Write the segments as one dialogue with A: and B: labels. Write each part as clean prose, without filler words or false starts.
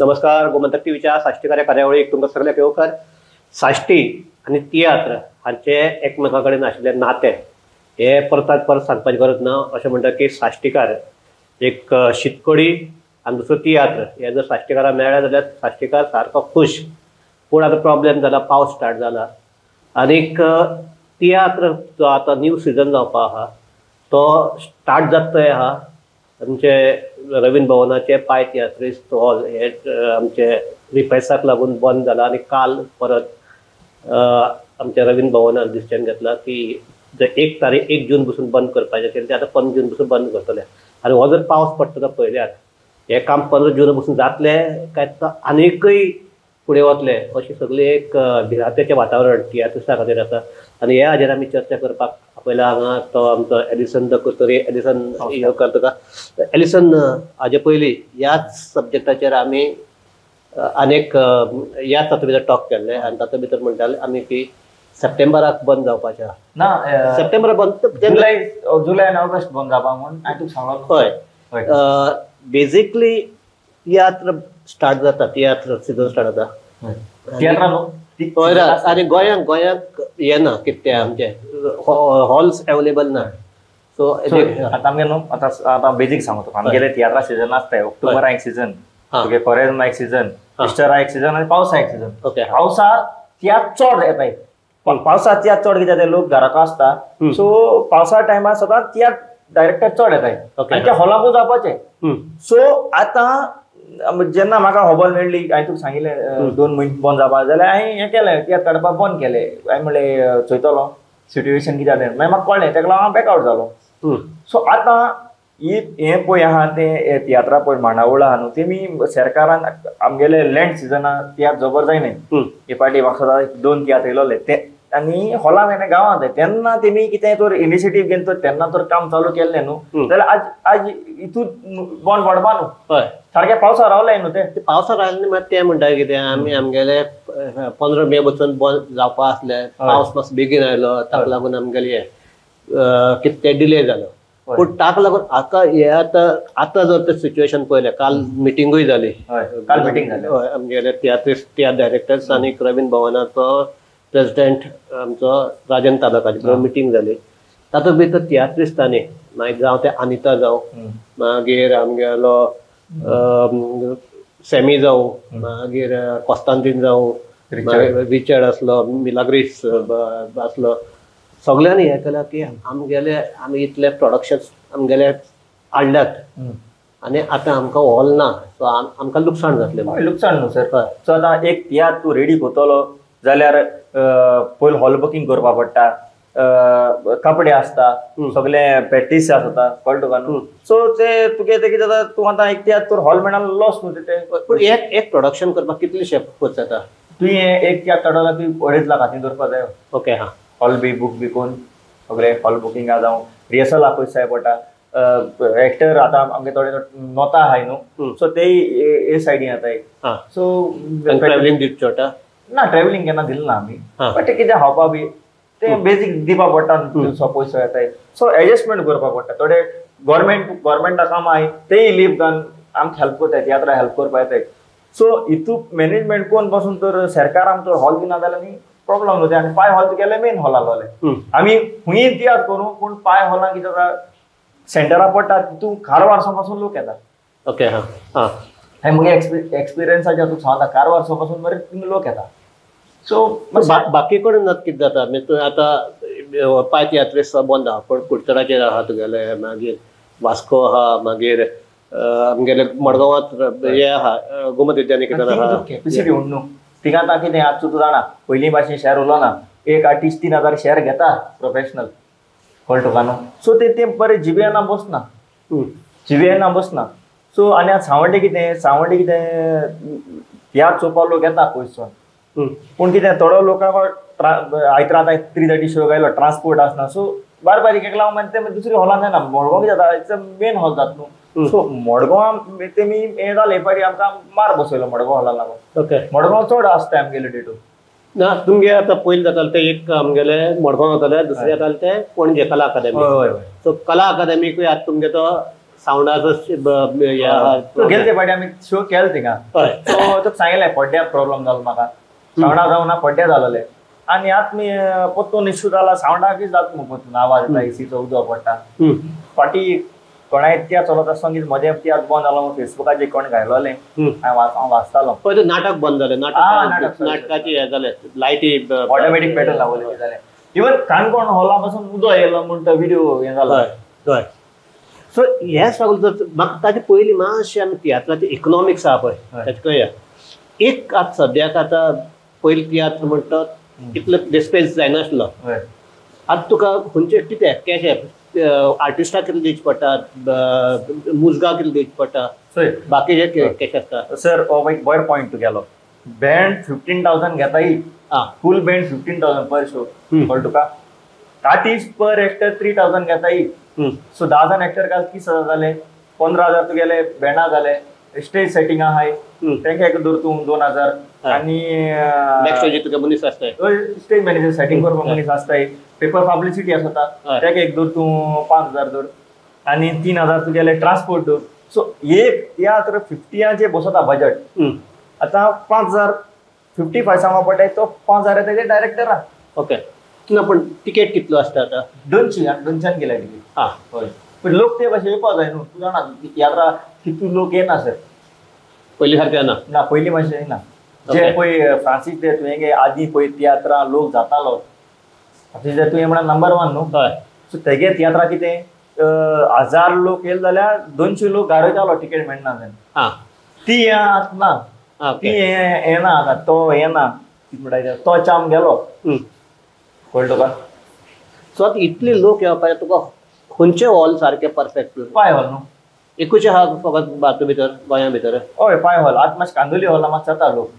A: नमस्कार. गोमंतक टीव्हीच्या साश्टीकार या कार्यावळीक तुमकां सगळ्यांक येवकार. साश्टी आनी तियात्र हांचे एकमेका कडेन आशिल्ले नातें हे परत सांगपाची गरज ना. अशें म्हणटा की साश्टीकार एक शीतकडी आनी दुसरो तियात्र हे जर साश्टीकाराक मेळ्ळे जाल्यार साश्टीकार सारको खुश. पूण आतां प्रॉब्लेम जाला, पावस स्टार्ट जाला आनीक तियात्र जो आतां न्यू सिजन जावपा आहा तो स्टार्ट जाता थंय आहा. आमचे रवींद्र भवनाचे पाय तियात्रिस्ट हॉल हे आमचे रिपेसाक लागून बंद जाला आनी काल परत आमच्या रवींद्र भवनान डिसिजन घेतला की जर 1 जून पासून बंद करपाचें केलें ते आतां 15 जून पासून बंद करतले. आनी हो जर पावस पडटा तो पळयल्यार हे काम 15 जून पासून जातलें काय आनीकय फुडें वतले अशी सगळी एक भिरांतेचें वातावरण तियात्रिस्टां खातीर आसा. आनी ह्या हाजेर आमी चर्चा करपाक आपयला हांगा तो आमचो एलिसन द कुर्तोरी. एलिसन यो करता एलिसन, हाजे पयलीं ह्याच सब्जेक्टाचेर आमी आनीक ह्याच तातूंत भितर टॉक केल्ले आनी तातूंत भितर म्हणटाले आमी की सप्टेंबराक बंद जावपाचें
B: ना.
A: सप्टेंबर बंद,
B: जुलय आनी ऑगस्ट बंद जावपा म्हणून हांवें तुका सांगलो.
A: हय, बेजिकली तियात्र स्टार्ट जाता, तियात्र सिजन स्टार्ट जाता
B: तियात्रां
A: आनी गोंयांक हे ना कितें आमचे हॉल्स अवेलेबल ना. सो
B: आतां आमगे न्हू आतां बेजीक सांगू तुका आमगेले तियात्रा सिजन आसताय. ऑक्टोबरा एक सिजन, तुगे कोरेजमा एक सिजन, इस्टरा एक सिजन आनी पावसा एक सिजन. पावसा तियात्र चड येताय. पावसा तियात्र चड कित्याक लोक घराको आसता सो पावसा टायमार सदांच तियात्र डायरेक्टर चड येताय आनी ते हॉलाकूच जावपाचें. सो आतां जेन्ना म्हाका खबर मेळ्ळी हांवें तुका सांगिल्लें 2 म्हयने बंद जावपा जाल्यार हांवें हें केलें, तियात्र काडपाक बंद केलें. हांवें म्हणलें चयतलो सिट्युएशन कितें जालें. मागीर म्हाका कळ्ळें, तेका लागून हांव बॅकआवट जालो. सो आतां हें पळय आहा तें तियात्रा पळय मांडावळ आहा न्हू तेमी सरकारान आमगेले लँड सिजना तियात्र जबर जायनाय. हे फाटी म्हाका सदां 2 तियात्र येयलोले ते आनी हॉलान येना गांवांत जाय तेन्ना तेमी कितें तर इनिशिएटीव घेवन तर तेन्ना तर काम चालू केल्लें न्हू जाल्यार आज हितून बंद पडपा न्हू. हय, सारकें पावसा रावलें न्हू ते
A: पावसा रावलें. मागीर ते म्हणटा कितें आमी आमगेले 15 मे पासून बंद जावपा आसलें, पावस मातसो बेगीन आयलो ताका लागून आमगेले कितें ते डिले जालो. पूण ताका लागून हे आतां जर तें सिच्युएशन पळयलें, काल मिटींगूय जाली.
B: काल मिटींग जाली.
A: हय, आमगेले तियात्र डायरेक्टर्स आनी रवींद्र भवनाचो प्रेसिडेंट आमचो राजन तालुकाची मिटींग जाली. तातूंत भितर तियात्रिस्तांनी मागीर जावं ते अनिता जावं, मागीर आमगेलो सॅमी जावं, मागीर कॉस्तांतीन जावं, रिचर्ड आसलो, मिलाग्रीस आसलो, सगळ्यांनी हें केलां की आमी इतले प्रोडक्शन्स आमगेले हाडल्यात आनी आतां आमकां हॉल ना. सो आमकां लुकसाण जातलें.
B: लुकसाण न्हू सर. सो आतां एक तियात्र तूं रेडी करतलो जाल्यार पयलीं हॉल बुकींग करपा पडटा, कपडे आसता, सगळे प्रॅक्टीस आसता, कळ्ळें तुका न्हू. सो ते तुगे ते कितें जाता तूं आतां एक तियात्र हॉल मेळना लॉस न्हू ते.
A: पूण एक प्रोडक्शन करपाक कितलेशे खर्च जाता?
B: तुवें एक तियात्र काडला तुवें 2.5 लाख हातीन दवरपा जाय.
A: ओके, हा.
B: हॉल बी बूक बी करून सगळे हॉल बुकिंगा जावं रिहर्सलाक पयशे जाय पडटा. एक्टर आतां आमगे थोडे नोता आहाय न्हू सो ते हे सायडीन येताय. सो
A: ट्रॅव्हलिंग दिवचो पडटा
B: ना, ट्रॅव्हलिंग केन्ना दिलें ना आमी. बट ते कितें खावपा बी ते बेजीक दिवपा पडटा न्हू पयसो येताय. सो एडजस्टमेंट करपा पडटा. थोडे गव्हर्मेंटा कामां आहाय तेय लीव घालून आमकां हेल्प करताय, तियात्रा हेल्प करपा येताय. सो हितू मॅनेजमेंट कोण पासून तर सरकार आमचो हॉल दिना जाल्यार न्ही प्रॉब्लम न्हू ते. आनी पांय हॉल केले मेन हॉल आसलोले आमी हुंय तियात्र करूं पूण पांय हॉलां कितें जाता सेंटरा पडटा तितू कारवार पासून लोक येता.
A: ओके, हा.
B: हें म्हगे एक्सपिरियन्साचें तुका सांगता कारवार पासून बरें तिंगा लोक येता. सो
A: बाकी कडेन कितें जाता तूं आतां पांय तियात्रिस्ट बंद आहा पूण कुडचडाचेर आहा तुगेले, मागीर वास्को आहा, मागीर आमगेले मडगांवांत हे आहा गोमंत विद्यानिकेतन आहा.
B: कॅपिसिटी उण न्हू थिंगा आतां कितें आतां तूं जाणा पयलीं भाशेन शेअर उरलो ना. एक आर्टिस्ट 3000 शेअर घेता प्रोफेशनल, कळ्ळें तुका न्हू. सो ते बरें जिवेना बसना. सो आनी आतां सावंड्डे कितें तियात्र चोवपा लोक येता पयसून पूण कितें थोडो लोकांक आयतार आतां 3:30 शो गायलो ट्रान्सपोर्ट आसना. सो बारीक एक लागून मागीर ते दुसरी हॉलान जायना. मडगांव कितें जाता इट्स मेन हॉल जाता न्हू. सो मडगांव तेमी हें जालें फाटी आमकां मार बसयलो मडगांव हॉलान लागून. ओके, मडगांव चड आसता आमगेले डेटू.
A: ना तुमगे आतां पयलीं जातालें ते एक आमगेले मडगांव जाताले, दुसरें जातालें ते पणजे कला अकादेमी. सो कला अकादेमीकूय आतां तुमगे तो सावंडाचो
B: गेले ते फाटी आमी शो केलो थिंगा सो तो सांगलें पड्ड्या प्रॉब्लेम जालो म्हाका सावंडा जाऊन ना पड्ड्या जालोले आणि आत मी पोतून इश्यू जाला सावंडाकीच जाता मग पोतून आवाज येता एसीचो उदो पडटा फाटी कोणाय त्या चलत आसतना कितें मदें त्यात बंद जालो फेसबुकाचेर कोण घायलोलें हांव वाचतालो
A: पळय ते नाटक बंद जालें नाटकाची हे जालें लायटी
B: ऑटोमॅटीक पेटर्न लावले जालें इवन काणकोण हॉला पासून उदो येयलो म्हणून तो व्हिडिओ हे जालो
A: हय सो हे सगळें म्हाका ताचे पयलीं मातशें आमी तियात्राचें इकनॉमिक्स आहा पळय ताचें कळया एक आतां सद्याक आतां पयलीं तियात्र म्हणटा इतलो डिस्पेन्स जायनासलो आतां तुका खंयचे कितें कॅश आर्टिस्टाक कितले दिवचे पडटा मुजगाक कितले दिवचे पडटा बाकीचे कॅश आसता
B: सर हो एक बरो पॉयंट तूं गेलो बँड 15,000 घेताय फुल बँड 15,000 पर शो कळ्ळें तुका आर्टिस्ट पर एक्टर 3,000 घेताय सो 10 जाण एक्टर घाल 30,000 जाले 15,000 तुगेले बँडा जाले स्टेज सेटिंग आहाय तेंका एक धर तूं 2,000 आणि
A: बॅकस्टेज तुका मनीस आसताय
B: स्टेज मॅनेजर सेटिंग करपाक मनीस आसताय पेपर पब्लिसिटी आसता तेका एक धर तूं 5,000 धर आणि 3,000 तुगेले ट्रान्सपोर्ट धर सो एक तियात्र 50 बसता बजट आता 5,000 55 सांगपा पडटा तो 5,000 येता ते डायरेक्टरा
A: ओके ना पण तिकेट कितलो आसता आता
B: 200 गेल्या तिकेट हय पण लोक ते भाशेन येवपा जाय न्हू तूं जाणा तियात्रा कितू लोक येना सर
A: पयलीं सारकें
B: ना पयलीं मातशें येना जे पळय फ्रांसीस ते तुवें आदी पळय तियात्रा लोक जातालो आतां तुवें म्हणा नंबर 1 न्हू
A: हय सो
B: तेगे तियात्रा कितें 1000 लोक येयले जाल्यार 200 लोक गारयतालो तिकेट मेळना जाल्यार ती आतां ना ती येना आतां तो येना कितें म्हणटा तो चाम गेलो कळ्ळें तुका
A: सो आतां इतले लोक येवपा तुका खंयचे हॉल सारके परफेक्ट
B: पाय हॉल न्हू
A: एकूच आहा फकत भारता भितर गोंया भितर
B: हय पाय हॉल आतां मातशें कांदोली हॉला मातशें जाता लोक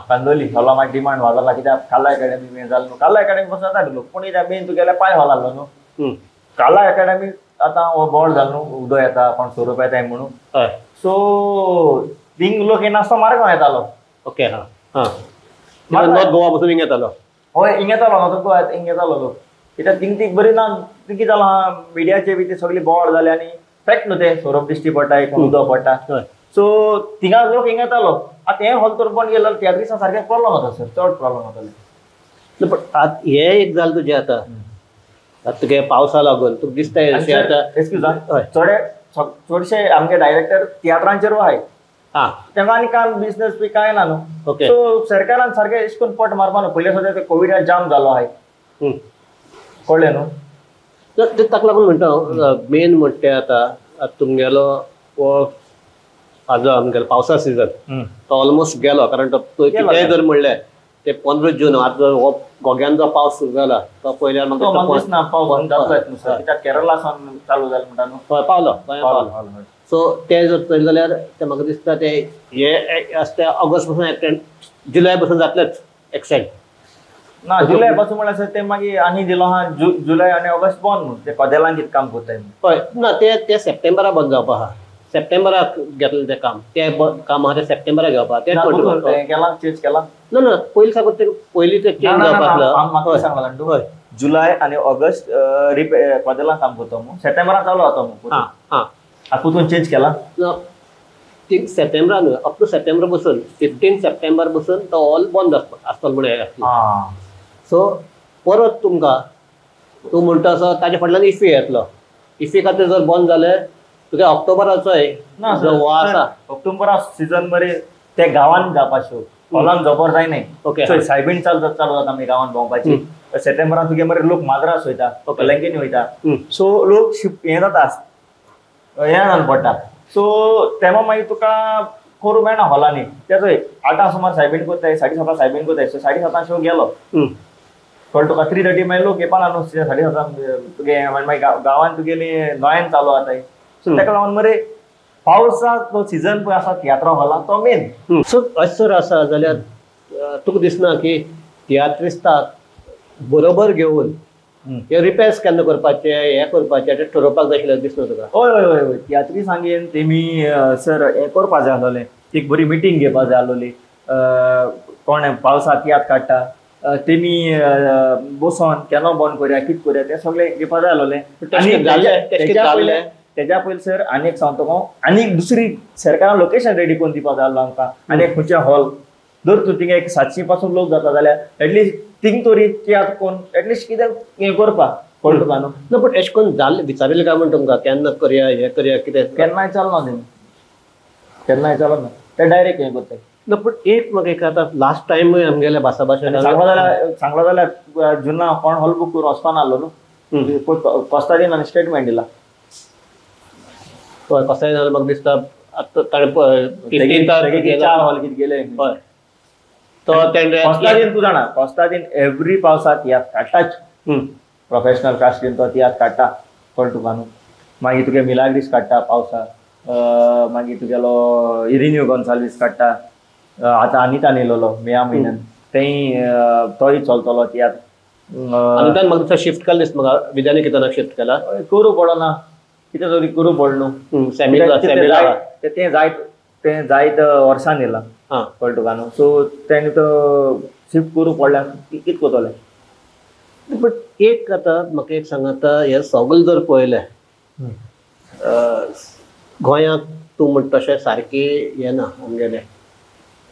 B: कांदोली हॉला मातशें डिमांड वाडला कित्याक काला अकॅडमी हें जालें न्हू काला अकॅडमी पासून जाता लोक पूण कित्याक मेन तुगेल्या पाय हॉल आहलो न्हू काला अकॅडमी आतां हो बोर्ड जालो न्हू उदो येता कोण स्वरूप येताय म्हणून
A: हय
B: सो थिंग लोक येनासतना मार्गांव येतालो
A: ओके नॉर्थ गोवा पासून हिंग येतालो
B: हय हिंग येतालो नॉर्थ गोवा हिंग येतालो लोक कित्याक थिंग बरी ना थिंग कितें जालां हा मिडियाचे बी ते सगळी बोर्ड जाले आनी फॅक्ट न्हू ते स्वरूप दिश्टी पडटा कोण उदो पडटा सो थिंगा लोक हिंग येतालो आतां हें हॉल तर बंद गेलो तियात्रिसां सारकें प्रॉब्लम जाता सर चड प्रॉब्लम जाताले
A: पण आतां हें एक जालें तुजें आतां तुगे पावसा लागून तुका दिसता
B: एक्सक्यूज चडशे आमगे डायरेक्टर तियात्रांचेर आहाय तेंका आनी काम बिजनेस बी कांय ना न्हू सो सरकारान सारकें अशें करून पट मारपा न्हू पयलीं सद्या कोविड जाम जालो आहाय कळ्ळें न्हू
A: ताका लागून म्हणटा मेन म्हणटे आतां तुमगेलो हो हाजो आमगेलो पावसा सिजन तो ऑलमोस्ट गेलो कारण तो कितेंय जर म्हणलें ते 15 जून आतां हो गोग्यान जो पावस सुरू जाला तो पयल्यार
B: म्हाका पावस जातलो कित्याक केरळा सावन चालू जालें म्हणटा न्हू
A: हय पावलो सो ते जर चलले जाल्यार ते म्हाका दिसता ते हे आसता ऑगस्ट पासून एक्सटेंड जुलय पासून जातलेच एक्सटेंड
B: ना जुलय पासून म्हळ्यार ते मागीर आनी दिलो हा जुलय आनी ऑगस्ट बंद न्हू ते कदेलांक कितें काम कोत्ताय
A: हय ना ते सप्टेंबरा बंद जावपा आहा सप्टेंबराक घेतलें तें काम काम आहा तें सप्टेंबराक घेवपा तें
B: केलां चेंज केलां
A: ना पयलीं साकून ते पयलीं ते चेंज
B: जावपा सांगला जुलय आनी ऑगस्ट कदेलांक काम कोत्ता मू सप्टेंबराक चालू जाता मू आपूण चेंज केला
A: सप्टेंबरान अप टू सप्टेंबर पासून 15 सप्टेंबर पासून तो ऑल बंद आसतलो म्हणून सो परत तुमकां तूं म्हणटा असो ताजे फाटल्यान इफ्फी येतलो इफ्फी खातीर जर बंद जालें तुगे ऑक्टोबराचोय जो आसा
B: ऑक्टोबरा सीजन बरे ते गांवान जावपा शो हॉलान जबर जायनाय ओके सायबीण चालू जाता आमी गांवान भोंवपाची सप्टेंबरान तुगे मरे लोक माद्रास वयता कलंकेनी वयता सो लोक हें जाता हें जावन पडटा सो तेमा मागीर तुका करूं मेळना हॉलांनी तेचो 8 सुमार सायबीण कोत्ताय 7:30 सायबीण कोत्ताय सो 7:30 शो गेलो कळ्ळें तुका 3:30 मागीर लोक येवपा ना न्हू 7:30 तुगे मागीर गांवान तुगेली नोयन चालू जाताय सो तेका लागून मरे पावसाक तो सिजन पळय आसा तियात्रा हॉलां तो मेन
A: सो अशें जर आसा जाल्यार तुका दिसना की तियात्रिस्ताक बरोबर घेवन हे रिपेर्स केन्ना करपाचे हे करपाचे ते ठरोवपाक जाय आशिल्लें दिसना तुका
B: हय हय हय तियात्री सांगेन तेमी सर हें करपा जाय आसलोलें एक बरी मिटींग घेवपा जाय आसलोली कोण पावसाक तियात्र काडटा तेमी बसोन केन्ना बंद करया कितें करया तें सगळें घेवपा जाय आसलोलें आनी तेज्या पयलीं सर आनी एक सांगतो हांव, आनी दुसरी सरकारान लोकेशन रेडी करून दिवपाक जाय आसलो आमकां, आनी एक खंयचे हॉल जर तूं थिंगा एक 700 पासून लोक जाता जाल्यार एटलिस्ट थिंग तरी तियात्र कोण एटलिस्ट कितें हें करपाक कळटा काय न्हू.
A: ना बट एशे करून जाल्लें विचारिल्लें काय म्हण तुमकां केन्ना करया हें करया कितें
B: केन्नाय चलना तें, केन्नाय चलना ते डायरेक्ट हें करता.
A: ना पण एक म्हाका एक आतां लास्ट टायमूय आमगेले भासाभाशेन
B: सांगलो जाल्यार जुन्ना कोण हॉल बूक करून वचपा नासलो न्हू, कोस्तादीन आनी स्टेटमेंट दिला.
A: हय कसंय जाल्यार म्हाका दिसता आतां ताणें
B: 4 हॉल कितें गेले.
A: हय तो
B: कोस्तादीन तूं जाणा कोस्तादीन एवरी पावसाक तियात्र काडटाच, प्रोफेशनल कास्टीन तो तियात्र काडटा कळटा तुका न्हू. मागीर तुगे मिलाग्रीस काडटा पावसाक, मागीर तुगेलो इरिन्यू गोन्साल्वीस काडटा, आतां अनितान येयलोलो मेया म्हयन्यान तोय चलतलो तियात्र.
A: अनितान म्हाका दिसता शिफ्ट केला दिसता म्हाका विद्यानी कितनाक शिफ्ट केला.
B: करूं पडना कितें तरी करूं पड न्हू. तें जायत वर्सान येयलां कळटा तुका न्हू. सो तेणें तो शिफ्ट करूं पडल्यार कितें कोतोलें.
A: बट एक आतां म्हाका एक सांग आतां हें सगळें जर पळयलें गोंयांत तूं म्हणटा तशें सारकी हें ना आमगेलें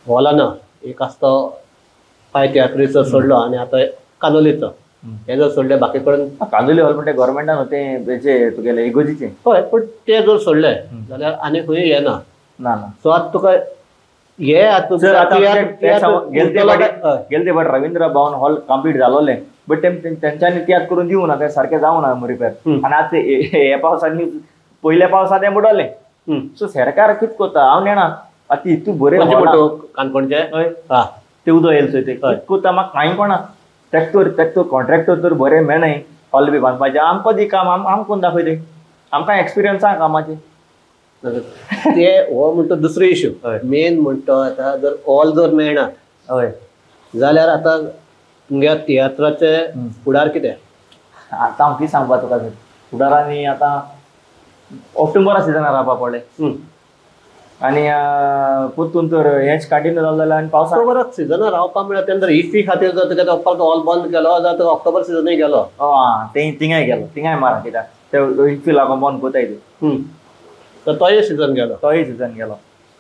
A: हॉलां ना. एक आसता पाय तियात्रीचो सोडलो आनी आतां कानोलीचो हे जर सोडलें बाकी कडेन
B: कांदोली हॉल म्हणटा गोवोरमेंटान तें तेजें तुगेलें इगोजीचें.
A: हय पण तें जर सोडलें जाल्यार आनी खंय हें ना. सो आतां तुका हे
B: गेले but Ravindra Bhavan hall complete जालोलें बट तेंच्यांनी तियात्र करून दिवं ना, तें सारकें जावं ना रिपेर. आनी आतां हे पावसांनी पयल्या पावसांत तें बुडोलें. सो सरकार कितें करता हांव नेणा आतां हितू बरें
A: काणकोणचें
B: हय तें उदक येयलें थंय तें कितें करता म्हाका कांय कळना. तेक कॉन्ट्रॅक्टर तर बरें मेळनाय हॉल बी बांदपाचें. आमकां दी काम आम कोण दाखय तें आमकां एक्सपिरियन्स आहा कामाचें.
A: ते हो म्हणटा दुसरो इश्यू. मेन म्हणटा आतां जर हॉल जर मेळना
B: हय
A: जाल्यार आतां तुमगे तियात्राचे फुडार कितें.
B: आतां हांव कितें सांगपा तुका सर फुडारांनी आतां ऑक्टोबरा सिजनार रावपा पडलें आनी परतून तर हेच कंटिन्यू जालें जाल्यार आनी पावसा
A: ऑक्टोबराक सिजनार रावपा मेळटा तेन्ना इफी खातीर जर तुका वचपाक हॉल बंद केलो जाल्यार ऑक्टोबर सिजनूय गेलो.
B: तें थिंगाय गेलो थिंगाय मारा कित्याक ते इफी लागून बंद कोताय ते.
A: तर तोय सिजन गेलो.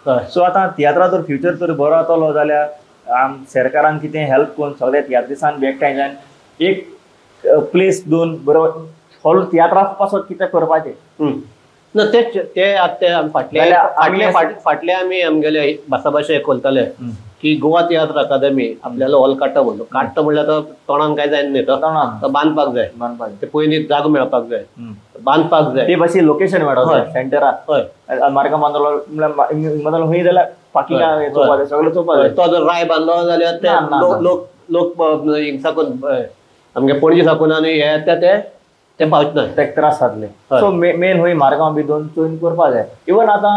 B: सो आतां तियात्रा जर फ्युचर तर बरो जातलो जाल्यार सरकारान कितें हेल्प करून सगळ्या तियात्रिसांक एकठांय एक प्लेस दोन बरो हॉल तियात्रा पासत कितें करपाचें
A: ना ते आतां फाटले आमी आमगेले भासाभाशे कोलताले की गोवा तियात्र अकादमी आपल्याला हॉल काडटा म्हणलो. काडटा म्हणल्यार तो तोंडान काय जायना न्ही तो बांदपाक जाय. ते पयलीं जागो मेळपाक जाय बांदपाक जाय.
B: ते भाशेन लोकेशन मेळपाक जाय सेंटराक. हय मार्गां बांदलो म्हणल्यार खंय जाल्यार पार्किंगां चोवपा जाय सगळें चोवपा जाय.
A: तो जर राय बांदलो जाल्यार ते लोक हिंगसाकून आमगे पणजी साकून आनी हे ते पावचना
B: ते त्रास जातले. सो मेन खंय मार्गांव बी दोन चोयन करपा जाय. इवन आतां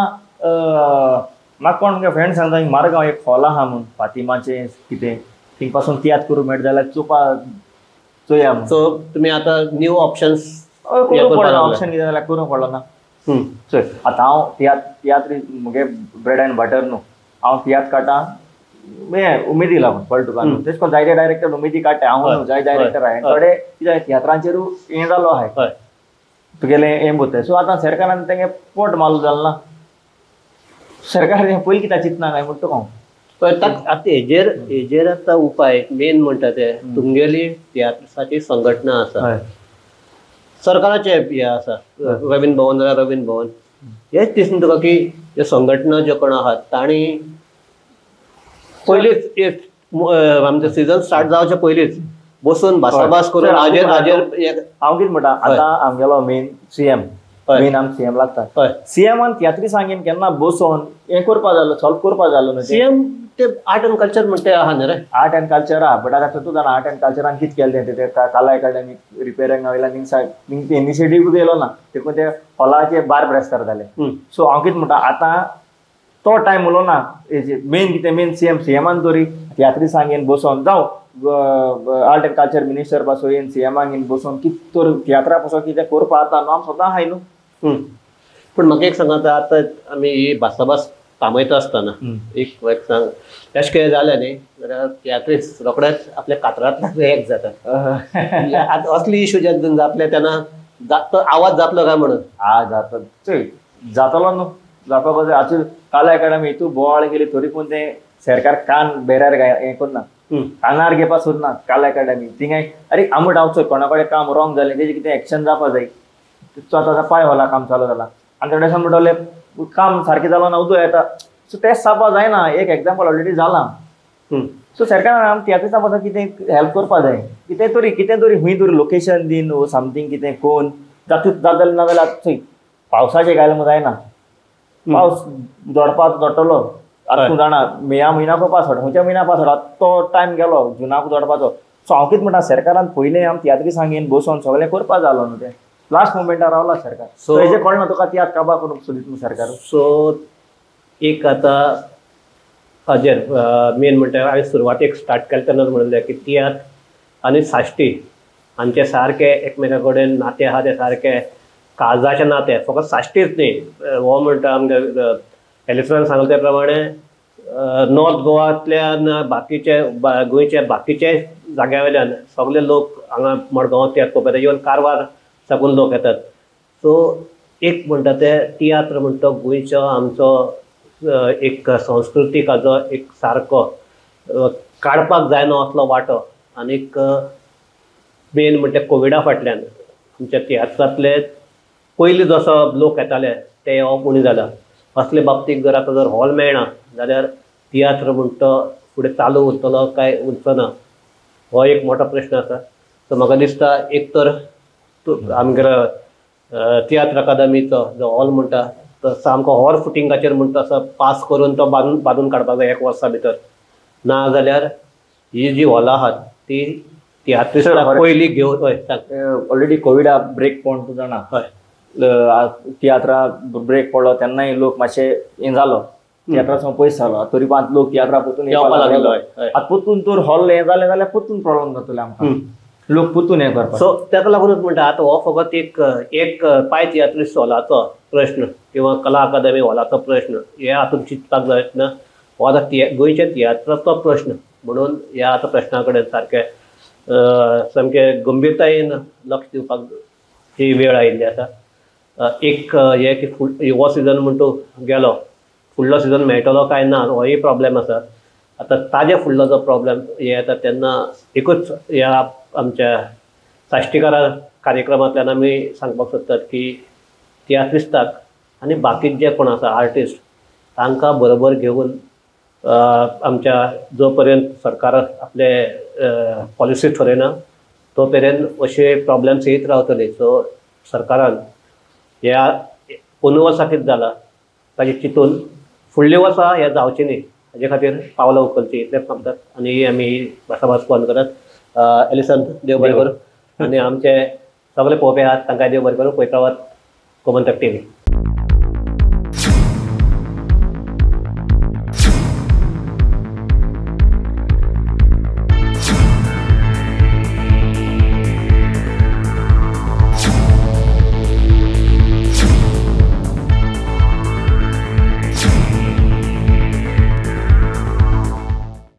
B: म्हाका कोण म्हगे फ्रेंड सांगता मार्गांव एक हॉल आहा म्हूण फातिमाचें कितें थिंग पासून तियात्र करूं मेळटा जाल्यार चोया म्हूण.
A: सो तुमी आतां न्यू ऑप्शन्स
B: ऑप्शन कितें जाल्यार करूंक पडलो ना. चल आतां हांव तियात्र म्हगे ब्रेड एंड बटर न्हू. हांव तियात्र काडटां हें उमेदी लागून कळटा तुका न्हू. तेश कोन जायते डायरेक्टर उमेदी काडटा हांव जाय डायरेक्टर आहाय थोडे कितें तियात्रांचेरू हें जालो आहाय तुगेलें हें बोताय. सो आतां सरकारान तेंगे पोट मारलो जालें ना. सरकार पयलीं कित्याक चिंतना काय म्हणटा तुका हांव.
A: आतां हेजेर आतां उपाय मेन म्हणटा ते तुमगेली तियात्राची संघटना आसा सरकाराचे हे आसा रवींद्र भवन जाल्यार रवींद्र भवन. हेच दिसना तुका की ह्यो संघटना ज्यो कोण आहात तांणी पयलींच आमचें सिजन स्टार्ट जावचे पयलींच बसून भासाभास करून हाजेर
B: हांव कितें म्हणटा आतां आमगेलो मेन सीएम मेन आमकां सीएम लागता. सीएमान तियात्री सांगेन केन्ना बसोन हें करपा जालो सॉल्व करपा जालो न्हू.
A: सीएम ते आर्ट एंड कल्चर म्हणटा ते आहा न्ही रे.
B: आर्ट एंड कल्चर आहा बट आतां तूं जाणा आर्ट एंड कल्चरान कितें केलें तें कला एकाडेमी रिपेरिंग वयल्यान थिंग इनिशिएटीव येयलो ना. देखून ते हॉलाचे बार ब्रेस्तार जाले. सो हांव कितें म्हणटा आतां तो टायम उलो ना मेन कितें मेन सीएमान तरी तियात्री सांगेन बसोन जावं आर्ट एंड कल्चर मिनिस्टर पासून सीएमाक घेवन बसोन कितें तर तियात्रा पासून कितें करपा आतां न्हू आमी सदां आहाय न्हू.
A: पूण म्हाका एक सांगात आतां आमी ही भासाभास थांबयता आसतना एक सांग अशें कितें जालें न्ही जाल्यार तियात्रीस्ट रोखडेच आपल्या कातरांतल्यान एक जाता. आतां असली इश्यू जेन्ना जातले तेन्ना आवाज जातलो काय म्हणून
B: जातलो न्हू जावपा पासून आतां काला अकॅडमी हितू बोवाळ गेली तरी पूण ते सरकार कान बेऱ्यार हें करना कानार घेवपा सोदना काला अकॅडमी थिंगाय अरे आमूट हांव कोणा कडेन काम रॉंग जालें तेजें कितें एक्शन जावपा जाय तो आतां पांय होला काम चालू जाला आनी थोडेसान म्हणटले काम सारकें जालो ना उदो येता सो तेंच जावपा जायना एक एग्जाम्पल ऑलरेडी जाला सो सरकारान आमी तियात्रिस्टां पासून कितें हेल्प करपा जाय कितें तरी खंय तरी लोकेशन दीन वो समथींग कितें कोन जातलें ना जाल्यार चोय पावसाचें घायलें जायना पावस जोडटलो आतां तूं जाणा मे म्हयन्याक पास पडटा खंयच्या म्हयन्याक पास पडटा तो टायम गेलो जुनाक जोडपाचो सो हांव कितें म्हणटा सरकारान पयलें आमी तियात्रिस्टांक बसोन सगळें करपा जालो न्हू तें लास्ट मोमेंटार रावला सरकार सो हेजें कळना तुका तियात्र काबार करूंक सोदीत सरकार
A: सो एक आतां हाजेर मेन म्हणटा हांवें सुरवातेक स्टार्ट केले तेन्ना म्हणलें की तियात्र आनी साश्टी हांचे सारके एकमेका कडेन नातें आहा ते सारके काळजाचें नातें फकत साश्टीच न्ही हो म्हणटा आमगे एलिसनान सांगले त्या प्रमाणे नॉर्थ गोवांतल्यान बाकीचे गोंयचे बाकीचे जाग्या वयल्यान सगळे लोक हांगा मडगांव तियात्र पळोवपाक येवन कारवार साकून लोक येतात सो एक म्हणटा ते तियात्र म्हणटा गोंयचो आमचो एक संस्कृतीक हाजो एक सारको काडपाक जायना असलो वांटो आनीक मेन म्हणटा कोविडा फाटल्यान आमच्या तियात्रांतले पयलीं जसो लोक येताले ते येवप उणी जाला असले बाबतीक जर आतां जर हॉल मेळना जाल्यार तियात्र म्हणटा फुडें चालू उरतलो काय उरचो ना हो एक मोठो प्रश्न आसा सो म्हाका दिसता एक तर आमगेलो तियात्र अकादमीचो जो हॉल म्हणटा तो सामको हॉर फुटिंगाचेर म्हणटा असो पास करून तो बांदून काडपाक जाय 1 वर्सा भितर ना जाल्यार ही जी हॉलां आहात ती तियात्रिस्टां पयलीं घेवन हय
B: ऑलरेडी कोविडा ब्रेक पडून तूं जाणा
A: हय
B: तियात्रा ब्रेक पडलो तेन्नाय लोक मातशे हें जालो तियात्रासून पयस जालो तरी पूण लोक तियात्रा परतून येवपाक लागलो आतां परतून तर हॉल हें जालें जाल्यार परतून प्रॉब्लम जातले आमकां लोक परतून हें करपाक
A: सो ताका लागूनच म्हणटा आतां हो फकत एक पाय तियात्रिस्ट हॉलाचो प्रश्न किंवा कला अकादमी हॉलाचो प्रश्न हे हातूंत चिंतपाक जाय ना हो आतां गोंयच्या तियात्राचो प्रश्न म्हणून ह्या आतां प्रश्ना कडेन सारकें सामकें गंभीरतायेन लक्ष दिवपाक ही वेळ आयिल्ली आसा एक हे की हो सिजन म्हणटो गेलो फुडलो सिजन मेळटलो काय ना होय प्रॉब्लेम आसा आतां ताजे फुडलो जो प्रॉब्लेम हे येता तेन्ना एकूच ह्या आमच्या साश्टीकारा कार्यक्रमांतल्यान आमी सांगपाक सोदतात की तियात्रिस्ताक आनी बाकीचे जे कोण आसा आर्टिस्ट तांकां बरोबर घेवन आमच्या जो पर्यंत सरकार आपले पॉलिसी ठरयना तो पर्यंत अशे प्रॉब्लेम्स येत रावतले सो सरकारान ह्या 5 वर्सां कितें जाला ताजें चिंतून फुडलीं वर्सां हें जावचें न्ही हाजे खातीर पावलां उखलचीं इतलेंच सांगतात आनी आमी भासाभास बंद करतात एलिसन देव बरें करूं आनी आमचे सगळे पळोवपी आहात तांकां देव बरें करूं पळयता गोमंतक TV